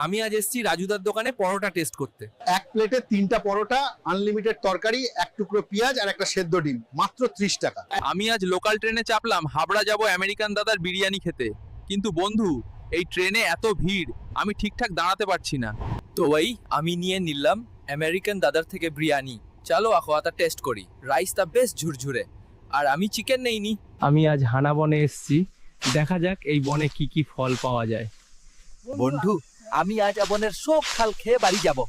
আমি আজ এসেছি রাজুদার দোকানে পরোটা টেস্ট করতে। এক প্লেটে 3টা পরোটা, আনলিমিটেড তরকারি, এক টুকরো পেঁয়াজ আর একটা সেদ্ধ ডিম, মাত্র 30 টাকা। আমি আজ লোকাল ট্রেনে চাপলাম হাবড়া যাব আমেরিকান দাদার বিরিয়ানি খেতে, কিন্তু বন্ধু এই ট্রেনে এত ভিড় আমি ঠিকঠাক দাঁড়াতে পারছি না। তো ওই আমি নিয়ে নিলাম আমেরিকান দাদার থেকে বিরিয়ানি। চলো আখোয়াতা টেস্ট করি। রাইসটা বেশ ঝুরঝুরে, আর আমি চিকেন নেইনি। আমি আজ হানা বনে এসেছি, দেখা যাক এই বনে কি কি ফল পাওয়া যায়। বন্ধু, আমি আজ বনের সব ফল খেয়ে বাড়ি যাব।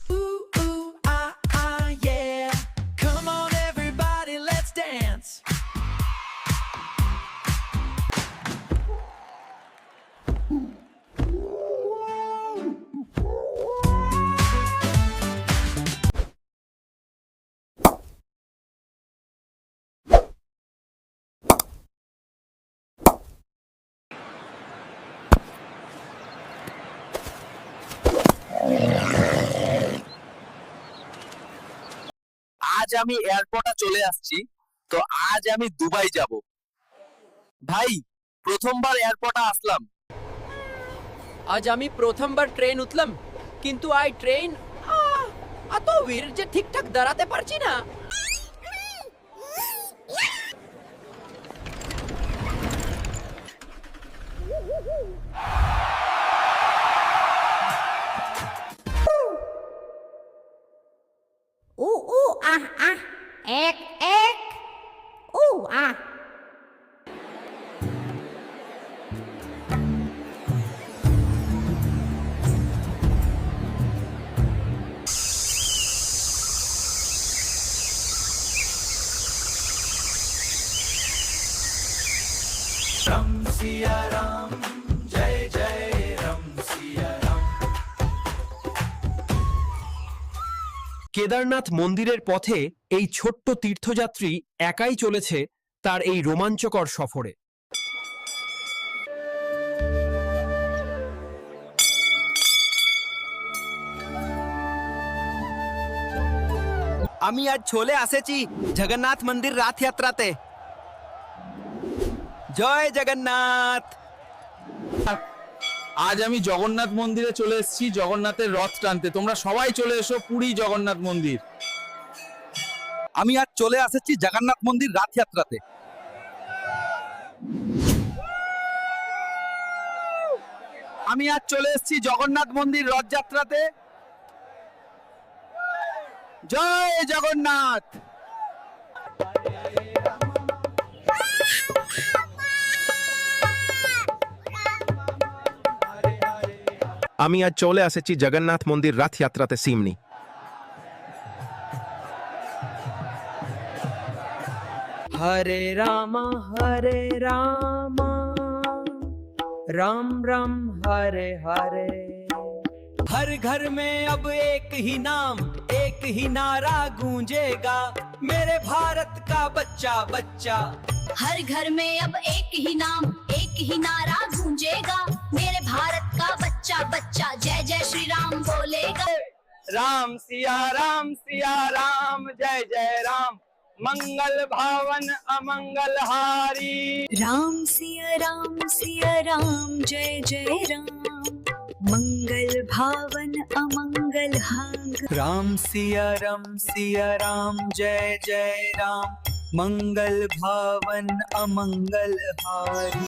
আজ আমি এয়ারপোর্টে চলে আসছি, তো আজ আমি দুবাই যাব। ভাই, প্রথমবার এয়ারপোর্টে আসলাম। আজ আমি প্রথমবার ট্রেন উঠলাম, কিন্তু আই ট্রেন এত ভিড় যে ঠিকঠাক দাঁড়াতে পারছি না। উ উ আহ আহ এক এক উ আহ কেদারনাথ মন্দিরের পথে এই ছোট্ট তীর্থযাত্রী একাই চলেছে তার এই রোমাঞ্চকর সফরে। আমি আজ চলে আসেছি জগন্নাথ মন্দির রথযাত্রাতে। জয় জগন্নাথ। আজ আমি জগন্নাথ মন্দিরে চলে এসেছি জগন্নাথের রথ টানতে। তোমরা সবাই চলে এসো পুরী জগন্নাথ মন্দির। আমি আজ চলে আসেছি জগন্নাথ মন্দির রথযাত্রাতে। আমি আজ চলে এসেছি জগন্নাথ মন্দির রথযাত্রাতে। জয় জগন্নাথ। আমি আজ চলে আসেছি জগন্নাথ মন্দির রথযাত্রাতে সিমনি। হরে রাম রাম রাম হরে হরে। हर घर में अब एक ही नाम, एक ही नारा गूंजेगा, मेरे भारत का बच्चा बच्चा। हर घर में अब एक ही नाम, एक ही नारा गूंजेगा, मेरे भारत का बच्चा बच्चा जय जय श्री राम बोलेगा। राम सिया राम जय जय राम, मंगल भावन अमंगल हारी। राम सिया राम जय जय राम, मंगल भावन अमंगल हांग। राम सिया राम जय जय राम, मंगल भावन अमंगल हारी।